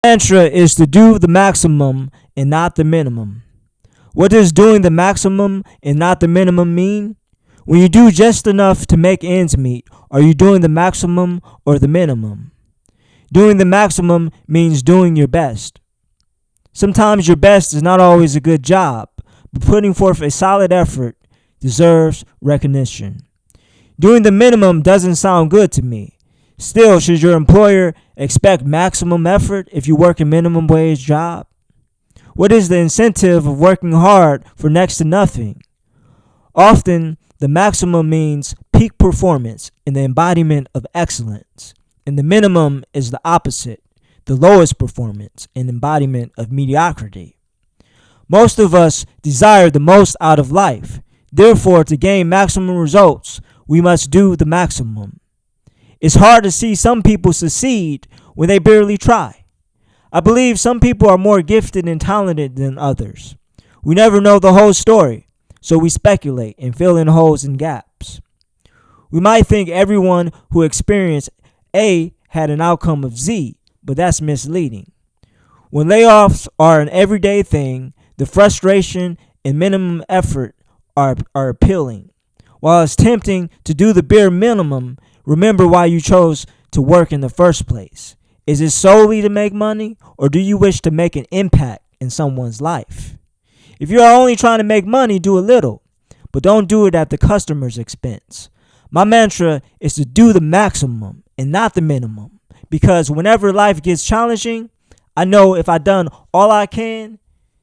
Mantra is to do the maximum and not the minimum. What does doing the maximum and not the minimum mean? When you do just enough to make ends meet, are you doing the maximum or the minimum? Doing the maximum means doing your best. Sometimes your best is not always a good job, but putting forth a solid effort deserves recognition. Doing the minimum doesn't sound good to me. Still, should your employer expect maximum effort if you work a minimum wage job? What is the incentive of working hard for next to nothing? Often, the maximum means peak performance and the embodiment of excellence, and the minimum is the opposite, the lowest performance and embodiment of mediocrity. Most of us desire the most out of life. Therefore, to gain maximum results, we must do the maximum. It's hard to see some people succeed when they barely try. I believe some people are more gifted and talented than others. We never know the whole story, so we speculate and fill in holes and gaps. We might think everyone who experienced A had an outcome of Z, but that's misleading. When layoffs are an everyday thing, the frustration and minimum effort are appealing. While it's tempting to do the bare minimum, remember why you chose to work in the first place. Is it solely to make money, or do you wish to make an impact in someone's life? If you're only trying to make money, do a little, but don't do it at the customer's expense. My mantra is to do the maximum and not the minimum, because whenever life gets challenging, I know if I've done all I can,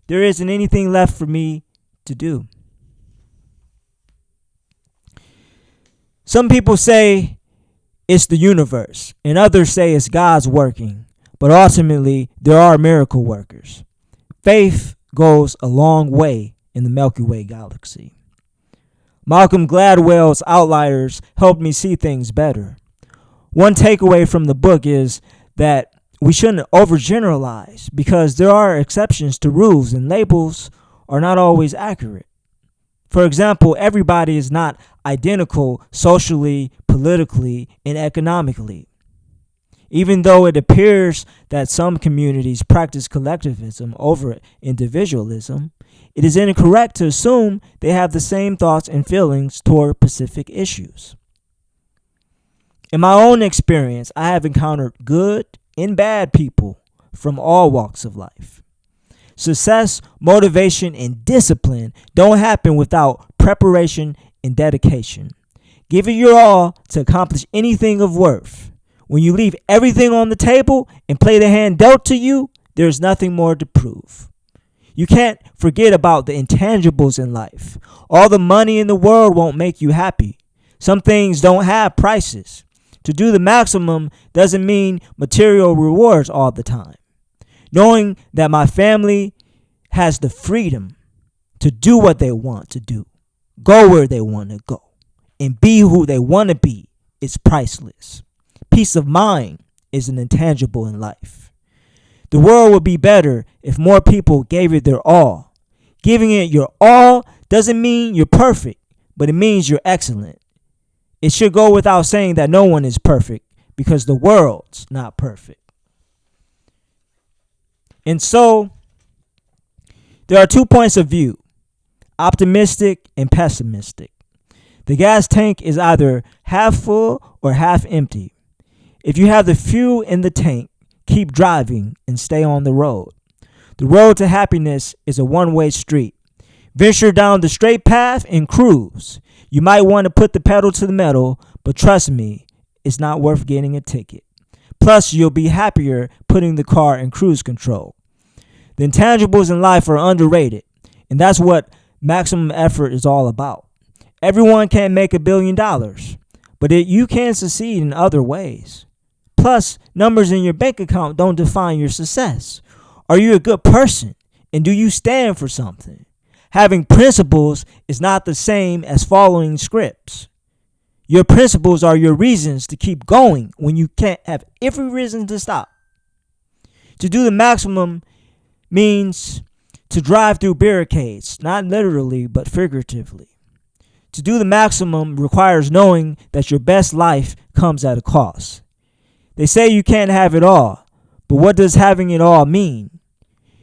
there isn't anything left for me to do. Some people say it's the universe, and others say it's God's working, but ultimately there are miracle workers. Faith goes a long way in the Milky Way galaxy. Malcolm Gladwell's Outliers helped me see things better. One takeaway from the book is that we shouldn't overgeneralize because there are exceptions to rules and labels are not always accurate. For example, everybody is not identical socially, politically, and economically. Even though it appears that some communities practice collectivism over individualism, it is incorrect to assume they have the same thoughts and feelings toward specific issues. In my own experience, I have encountered good and bad people from all walks of life. Success, motivation, and discipline don't happen without preparation and dedication. Give it your all to accomplish anything of worth. When you leave everything on the table and play the hand dealt to you, there's nothing more to prove. You can't forget about the intangibles in life. All the money in the world won't make you happy. Some things don't have prices. To do the maximum doesn't mean material rewards all the time. Knowing that my family has the freedom to do what they want to do, go where they want to go, and be who they want to be is priceless. Peace of mind is an intangible in life. The world would be better if more people gave it their all. Giving it your all doesn't mean you're perfect, but it means you're excellent. It should go without saying that no one is perfect because the world's not perfect. And so, there are 2 points of view, optimistic and pessimistic. The gas tank is either half full or half empty. If you have the fuel in the tank, keep driving and stay on the road. The road to happiness is a one-way street. Venture down the straight path and cruise. You might want to put the pedal to the metal, but trust me, it's not worth getting a ticket. Plus, you'll be happier putting the car in cruise control. The intangibles in life are underrated, and that's what maximum effort is all about. Everyone can't make $1 billion, but you can succeed in other ways. Plus, numbers in your bank account don't define your success. Are you a good person, and do you stand for something? Having principles is not the same as following scripts. Your principles are your reasons to keep going when you can't have every reason to stop. To do the maximum means to drive through barricades, not literally but figuratively. To do the maximum requires knowing that your best life comes at a cost. They say you can't have it all, But what does having it all mean?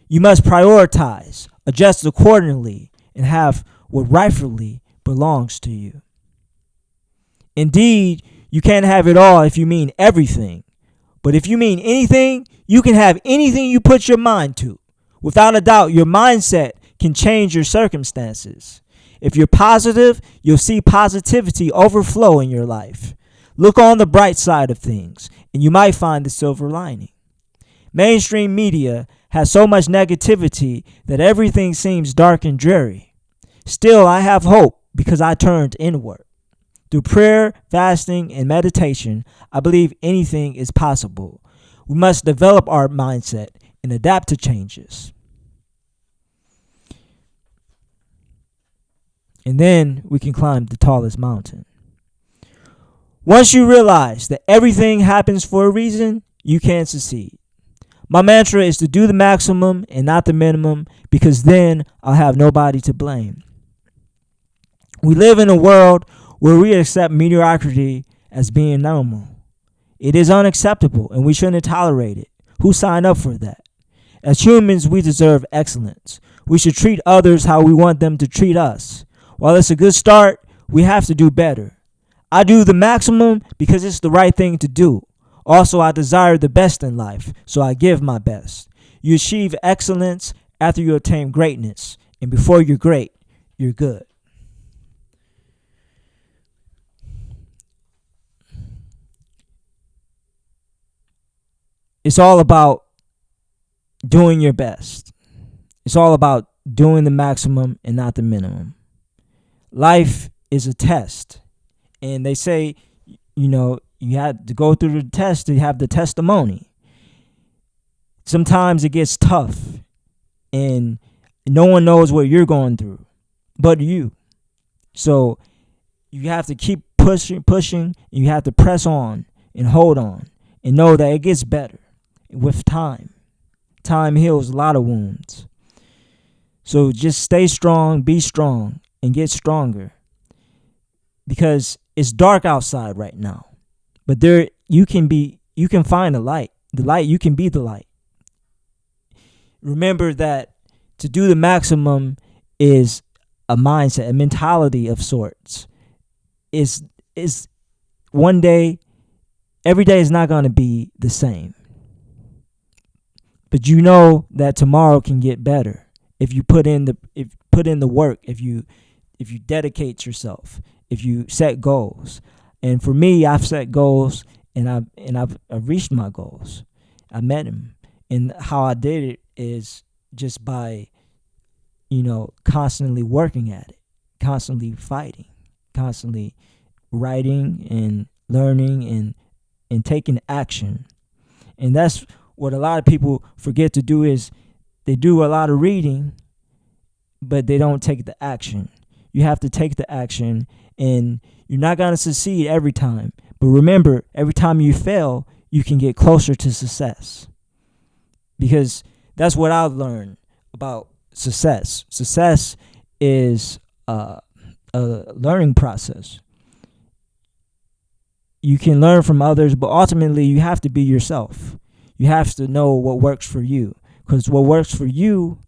You must prioritize, adjust accordingly, and have what rightfully belongs to you. Indeed, you can't have it all if you mean everything. But if you mean anything, you can have anything you put your mind to. Without a doubt, your mindset can change your circumstances. If you're positive, you'll see positivity overflow in your life. Look on the bright side of things, and you might find the silver lining. Mainstream media has so much negativity that everything seems dark and dreary. Still, I have hope because I turned inward. Through prayer, fasting, and meditation, I believe anything is possible. We must develop our mindset and adapt to changes. And then we can climb the tallest mountain. Once you realize that everything happens for a reason, you can succeed. My mantra is to do the maximum and not the minimum, because then I'll have nobody to blame. We live in a world where we accept mediocrity as being normal. It is unacceptable, and we shouldn't tolerate it. Who signed up for that? As humans, we deserve excellence. We should treat others how we want them to treat us. While it's a good start, we have to do better. I do the maximum because it's the right thing to do. Also, I desire the best in life, so I give my best. You achieve excellence after you attain greatness, and before you're great, you're good. It's all about doing your best. It's all about doing the maximum and not the minimum. Life is a test. And they say, you have to go through the test to have the testimony. Sometimes it gets tough and no one knows what you're going through but you. So you have to keep pushing, and you have to press on and hold on and know that it gets better with time. Time heals a lot of wounds. So just stay strong, be strong, and get stronger. Because it's dark outside right now. But you can find the light. The light, you can be the light. Remember that to do the maximum is a mindset, a mentality of sorts. Is one day, every day is not going to be the same. But you know that tomorrow can get better if you put in the work, if you dedicate yourself, if you set goals. And for me, I've set goals and I've reached my goals. I met him. And how I did it is just by, constantly working at it, constantly fighting, constantly writing and learning and taking action. And that's what a lot of people forget to do, is they do a lot of reading, but they don't take the action. You have to take the action, and you're not going to succeed every time. But remember, every time you fail, you can get closer to success. Because that's what I've learned about success. Success is a learning process. You can learn from others, but ultimately you have to be yourself. You have to know what works for you, because what works for you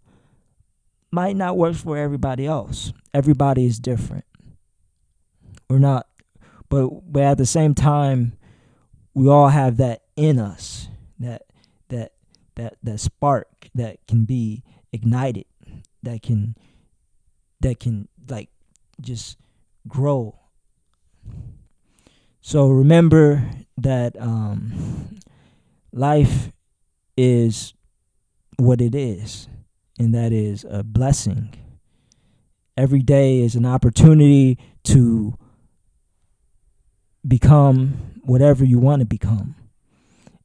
might not work for everybody else. Everybody is different. We're not, but at the same time, we all have that in us, that spark that can be ignited, that can like just grow. So remember that life is what it is, and that is a blessing. Every day is an opportunity to become whatever you want to become.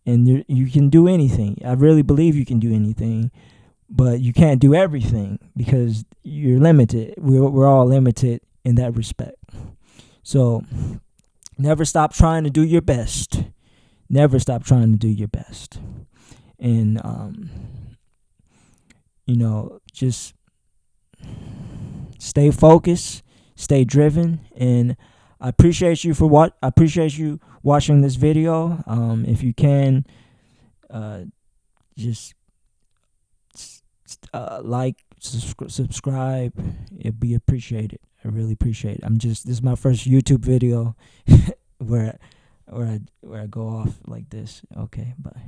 And you can do anything. I really believe you can do anything, but you can't do everything because you're limited. We're all limited in that respect. So never stop trying to do your best. Never stop trying to do your best. And, just stay focused, stay driven, and I appreciate you watching this video. If you can, just like, subscribe. It'd be appreciated. I really appreciate it. This is my first YouTube video where I go off like this. Okay, bye.